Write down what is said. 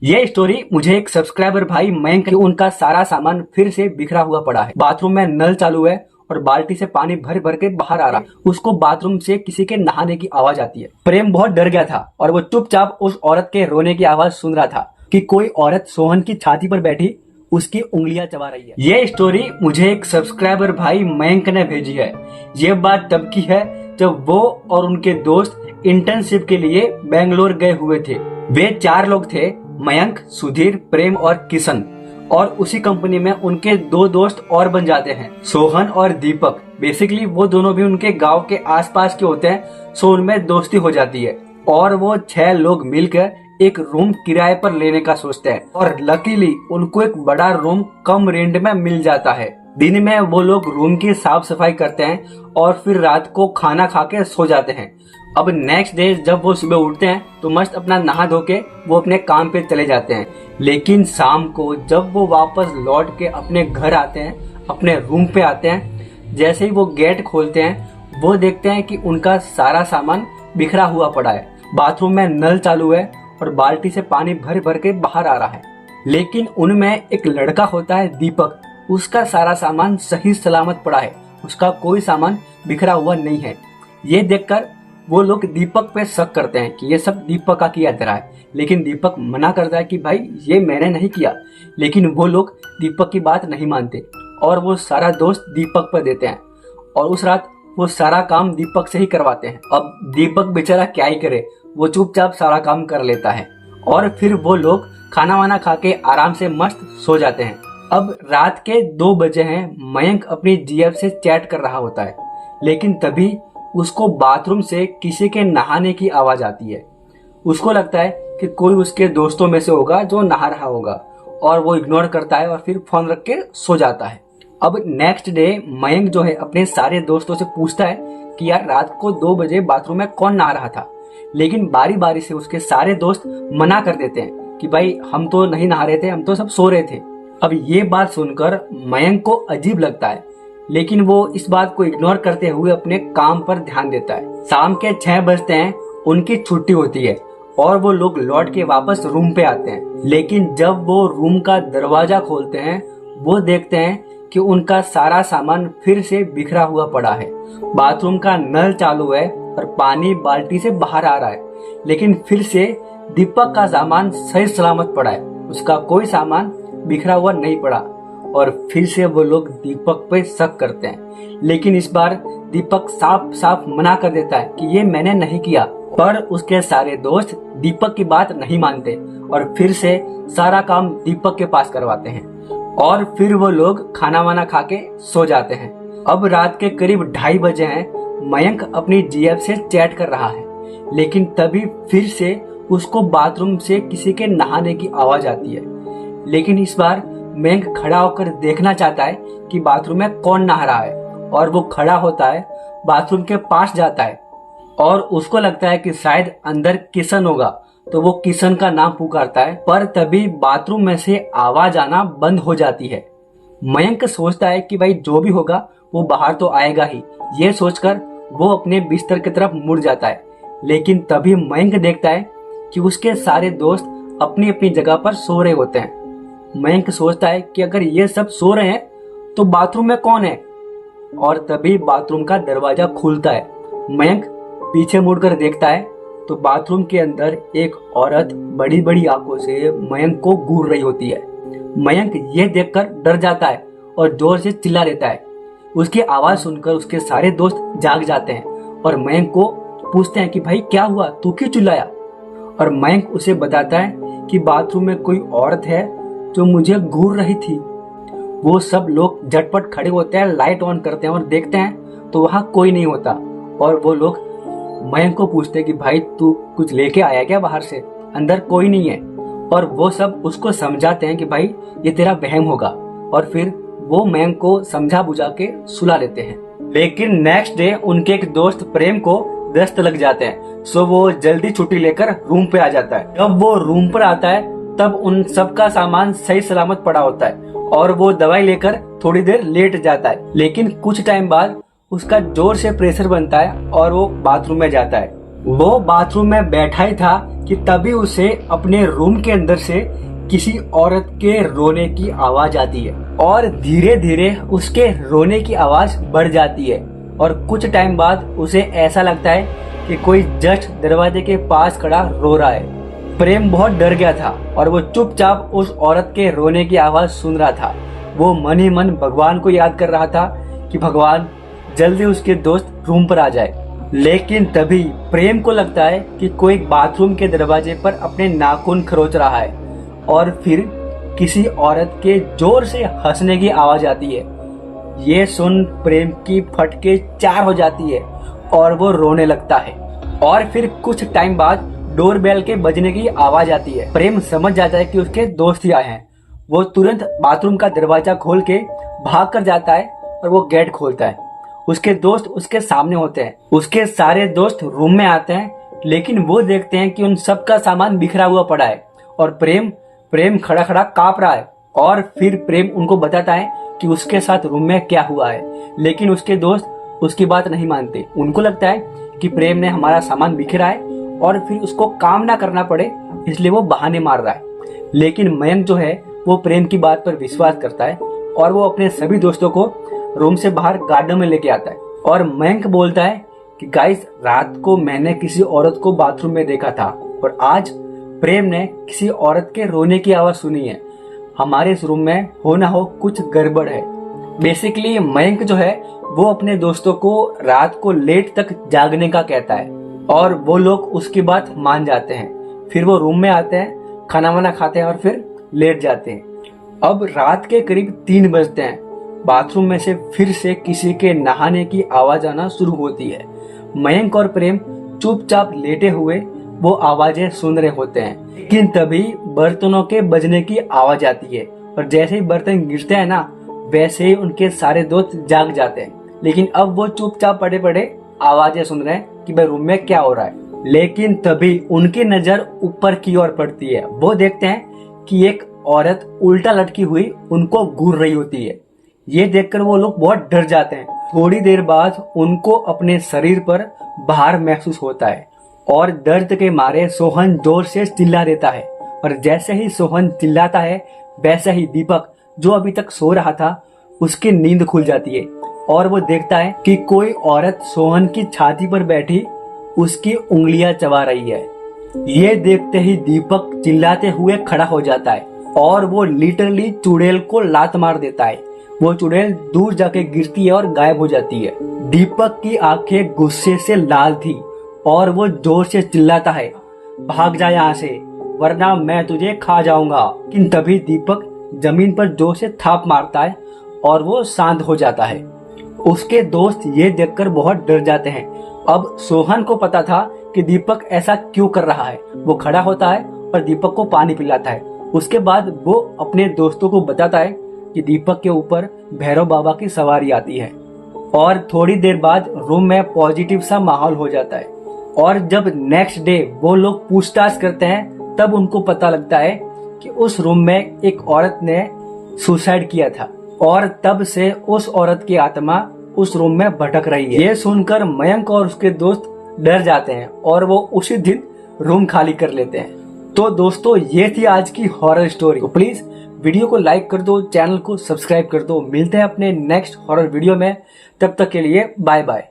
ये स्टोरी मुझे एक सब्सक्राइबर भाई मयंक उनका सारा सामान फिर से बिखरा हुआ पड़ा है। बाथरूम में नल चालू है और बाल्टी से पानी भर भर के बाहर आ रहा। उसको बाथरूम से किसी के नहाने की आवाज आती है। प्रेम बहुत डर गया था और वो चुपचाप उस औरत के रोने की आवाज सुन रहा था कि कोई औरत सोहन की छाती पर बैठी उसकी उंगलियां चबा रही है। ये स्टोरी मुझे एक सब्सक्राइबर भाई मयंक ने भेजी है। ये बात तब की है जब वो और उनके दोस्त इंटर्नशिप के लिए बेंगलोर गए हुए थे। वे 4 लोग थे, मयंक, सुधीर, प्रेम और किशन। और उसी कंपनी में उनके 2 दोस्त और बन जाते हैं, सोहन और दीपक। बेसिकली वो दोनों भी उनके गांव के आसपास के होते हैं, सो उनमें दोस्ती हो जाती है और वो 6 लोग मिलकर एक रूम किराए पर लेने का सोचते हैं। और लकीली उनको एक बड़ा रूम कम रेंट में मिल जाता है। दिन में वो लोग रूम की साफ सफाई करते हैं और फिर रात को खाना खा के सो जाते हैं। अब नेक्स्ट डे जब वो सुबह उठते हैं तो मस्त अपना नहा धो के वो अपने काम पे चले जाते हैं। लेकिन शाम को जब वो वापस लौट के अपने घर आते हैं, अपने रूम पे आते हैं, जैसे ही वो गेट खोलते हैं वो देखते हैं कि उनका सारा सामान बिखरा हुआ पड़ा है। बाथरूम में नल चालू है और बाल्टी से पानी भर भर के बाहर आ रहा है। लेकिन उनमें एक लड़का होता है दीपक, उसका सारा सामान सही सलामत पड़ा है, उसका कोई सामान बिखरा हुआ नहीं है। ये देखकर वो लोग दीपक पे शक करते हैं कि ये सब दीपक का किया जा रहा है। लेकिन दीपक मना करता है कि भाई ये मैंने नहीं किया। लेकिन वो लोग दीपक की बात नहीं मानते और वो सारा दोस्त दीपक पर देते हैं और उस रात वो सारा काम दीपक से ही करवाते हैं। अब दीपक बेचारा क्या ही करे, वो चुपचाप सारा काम कर लेता है और फिर वो लोग खाना वाना खा के आराम से मस्त सो जाते हैं। अब रात के 2 बजे हैं। मयंक अपनी जीएफ से चैट कर रहा होता है, लेकिन तभी उसको बाथरूम से किसी के नहाने की आवाज आती है। उसको लगता है कि कोई उसके दोस्तों में से होगा जो नहा रहा होगा और वो इग्नोर करता है और फिर फोन रख के सो जाता है। अब नेक्स्ट डे मयंक जो है अपने सारे दोस्तों से पूछता है कि यार रात को 2 बजे बाथरूम में कौन नहा रहा था। लेकिन बारी बारी से उसके सारे दोस्त मना कर देते हैं कि भाई हम तो नहीं नहा रहे थे, हम तो सब सो रहे थे। अब ये बात सुनकर मयंक को अजीब लगता है, लेकिन वो इस बात को इग्नोर करते हुए अपने काम पर ध्यान देता है। शाम के 6 बजते हैं, उनकी छुट्टी होती है और वो लोग लौट के वापस रूम पे आते हैं। लेकिन जब वो रूम का दरवाजा खोलते हैं वो देखते हैं कि उनका सारा सामान फिर से बिखरा हुआ पड़ा है। बाथरूम का नल चालू है और पानी बाल्टी से बाहर आ रहा है। लेकिन फिर से दीपक का सामान सही सलामत पड़ा है, उसका कोई सामान बिखरा हुआ नहीं पड़ा। और फिर से वो लोग दीपक पे शक करते हैं। लेकिन इस बार दीपक साफ साफ मना कर देता है कि ये मैंने नहीं किया। पर उसके सारे दोस्त दीपक की बात नहीं मानते और फिर से सारा काम दीपक के पास करवाते हैं और फिर वो लोग खाना वाना खा के सो जाते हैं। अब रात के करीब 2:30 बजे हैं। मयंक अपनी जीएफ से चैट कर रहा है, लेकिन तभी फिर से उसको बाथरूम से किसी के नहाने की आवाज आती है। लेकिन इस बार मयंक खड़ा होकर देखना चाहता है कि बाथरूम में कौन नहा रहा है और वो खड़ा होता है, बाथरूम के पास जाता है और उसको लगता है कि शायद अंदर किशन होगा, तो वो किशन का नाम पुकारता है। पर तभी बाथरूम में से आवाज आना बंद हो जाती है। मयंक सोचता है कि भाई जो भी होगा वो बाहर तो आएगा ही। ये सोचकर वो अपने बिस्तर की तरफ मुड़ जाता है। लेकिन तभी मयंक देखता है कि उसके सारे दोस्त अपनी अपनी जगह पर सो रहे होते हैं। मयंक सोचता है कि अगर ये सब सो रहे हैं तो बाथरूम में कौन है। और तभी बाथरूम का दरवाजा खुलता है। मयंक पीछे मुड़कर देखता है तो बाथरूम के अंदर एक औरत बड़ी बड़ी आंखों से मयंक को घूर रही होती है। मयंक ये देखकर डर जाता है और जोर से चिल्ला देता है। उसकी आवाज सुनकर उसके सारे दोस्त जाग जाते हैं और मयंक को पूछते हैं कि भाई क्या हुआ, तू क्यों चिल्लाया। और मयंक उसे बताता है कि बाथरूम में कोई औरत है जो मुझे घूर रही थी। वो सब लोग झटपट खड़े होते हैं, लाइट ऑन करते हैं और देखते हैं तो वहां कोई नहीं होता। और वो लोग मयंक को पूछते हैं कि भाई तू कुछ लेके आया क्या बाहर से, अंदर कोई नहीं है। और वो सब उसको समझाते हैं कि भाई ये तेरा वहम होगा और फिर वो मयंक को समझा बुझा के सुला देते हैं। लेकिन नेक्स्ट डे उनके एक दोस्त प्रेम को दस्त लग जाते हैं, सो वो जल्दी छुट्टी लेकर रूम पे आ जाता है। जब वो रूम पर आता है तब उन सबका सामान सही सलामत पड़ा होता है और वो दवाई लेकर थोड़ी देर लेट जाता है। लेकिन कुछ टाइम बाद उसका जोर से प्रेशर बनता है और वो बाथरूम में जाता है। वो बाथरूम में बैठा ही था कि तभी उसे अपने रूम के अंदर से किसी औरत के रोने की आवाज आती है और धीरे धीरे उसके रोने की आवाज बढ़ जाती है और कुछ टाइम बाद उसे ऐसा लगता है कि कोई जस्ट दरवाजे के पास खड़ा रो रहा है। प्रेम बहुत डर गया था और वो चुपचाप उस औरत के रोने की आवाज सुन रहा था। वो मन ही मन भगवान को याद कर रहा था कि भगवान जल्दी उसके दोस्त रूम पर आ जाए। लेकिन तभी प्रेम को लगता है कि कोई बाथरूम के दरवाजे पर अपने नाखून खरोच रहा है और फिर किसी औरत के जोर से हंसने की आवाज आती है। ये सुन प्रेम की फटके 4 हो जाती है और वो रोने लगता है। और फिर कुछ टाइम बाद डोरबेल के बजने की आवाज आती है। प्रेम समझ जाता है कि उसके दोस्त ही आए हैं। वो तुरंत बाथरूम का दरवाजा खोल के भाग कर जाता है और वो गेट खोलता है। उसके दोस्त उसके सामने होते हैं। उसके सारे दोस्त रूम में आते हैं, लेकिन वो देखते हैं कि उन सबका सामान बिखरा हुआ पड़ा है और प्रेम खड़ा खड़ा कांप रहा है। और फिर प्रेम उनको बताता है कि उसके साथ रूम में क्या हुआ है, लेकिन उसके दोस्त उसकी बात नहीं मानते। उनको लगता है कि प्रेम ने हमारा सामान बिखरा है और फिर उसको काम ना करना पड़े, इसलिए वो बहाने मार रहा है। लेकिन मयंक जो है वो प्रेम की बात पर विश्वास करता है और वो अपने सभी दोस्तों को रूम से बाहर गार्डन में लेके आता है। और मयंक बोलता है कि गाइस, रात को मैंने किसी औरत को बाथरूम में देखा था और आज प्रेम ने किसी औरत के रोने की आवाज सुनी है। हमारे इस रूम में हो ना हो कुछ गड़बड़ है। बेसिकली मयंक जो है वो अपने दोस्तों को रात को लेट तक जागने का कहता है और वो लोग उसकी बात मान जाते हैं। फिर वो रूम में आते हैं, खाना वाना खाते हैं और फिर लेट जाते हैं। अब रात के करीब 3 बजते हैं। बाथरूम में से फिर से किसी के नहाने की आवाज आना शुरू होती है। मयंक और प्रेम चुपचाप लेटे हुए वो आवाजें सुन रहे होते हैं, लेकिन तभी बर्तनों के बजने की आवाज आती है और जैसे ही बर्तन गिरते हैं ना, वैसे ही उनके सारे दोस्त जाग जाते हैं। लेकिन अब वो चुपचाप पड़े पड़े आवाजें सुन रहे हैं कि भाई रूम में क्या हो रहा है। लेकिन तभी उनकी नजर ऊपर की ओर पड़ती है। वो देखते हैं कि एक औरत उल्टा लटकी हुई उनको घूर रही होती है। ये देखकर वो लोग बहुत डर जाते हैं। थोड़ी देर बाद उनको अपने शरीर पर भार महसूस होता है और दर्द के मारे सोहन जोर से चिल्ला देता है। और जैसे ही सोहन चिल्लाता है, वैसे ही दीपक जो अभी तक सो रहा था उसकी नींद खुल जाती है और वो देखता है कि कोई औरत सोहन की छाती पर बैठी उसकी उंगलियां चबा रही है। ये देखते ही दीपक चिल्लाते हुए खड़ा हो जाता है और वो लिटरली चुड़ैल को लात मार देता है। वो चुड़ैल दूर जाके गिरती है और गायब हो जाती है। दीपक की आंखें गुस्से से लाल थी और वो जोर से चिल्लाता है, भाग जा यहाँ से वरना मैं तुझे खा जाऊंगा। लेकिन तभी दीपक जमीन पर जोर से थाप मारता है और वो शांत हो जाता है। उसके दोस्त ये देखकर बहुत डर जाते हैं। अब सोहन को पता था कि दीपक ऐसा क्यों कर रहा है। वो खड़ा होता है और दीपक को पानी पिलाता है। उसके बाद वो अपने दोस्तों को बताता है कि दीपक के ऊपर भैरव बाबा की सवारी आती है। और थोड़ी देर बाद रूम में पॉजिटिव सा माहौल हो जाता है। और जब नेक्स्ट डे वो लोग पूछताछ करते हैं, तब उनको पता लगता है कि उस रूम में एक औरत ने सुसाइड किया था और तब से उस औरत की आत्मा उस रूम में भटक रही है। ये सुनकर मयंक और उसके दोस्त डर जाते हैं और वो उसी दिन रूम खाली कर लेते हैं। तो दोस्तों, ये थी आज की हॉरर स्टोरी। तो प्लीज वीडियो को लाइक कर दो, चैनल को सब्सक्राइब कर दो। मिलते हैं अपने नेक्स्ट हॉरर वीडियो में। तब तक के लिए बाय बाय।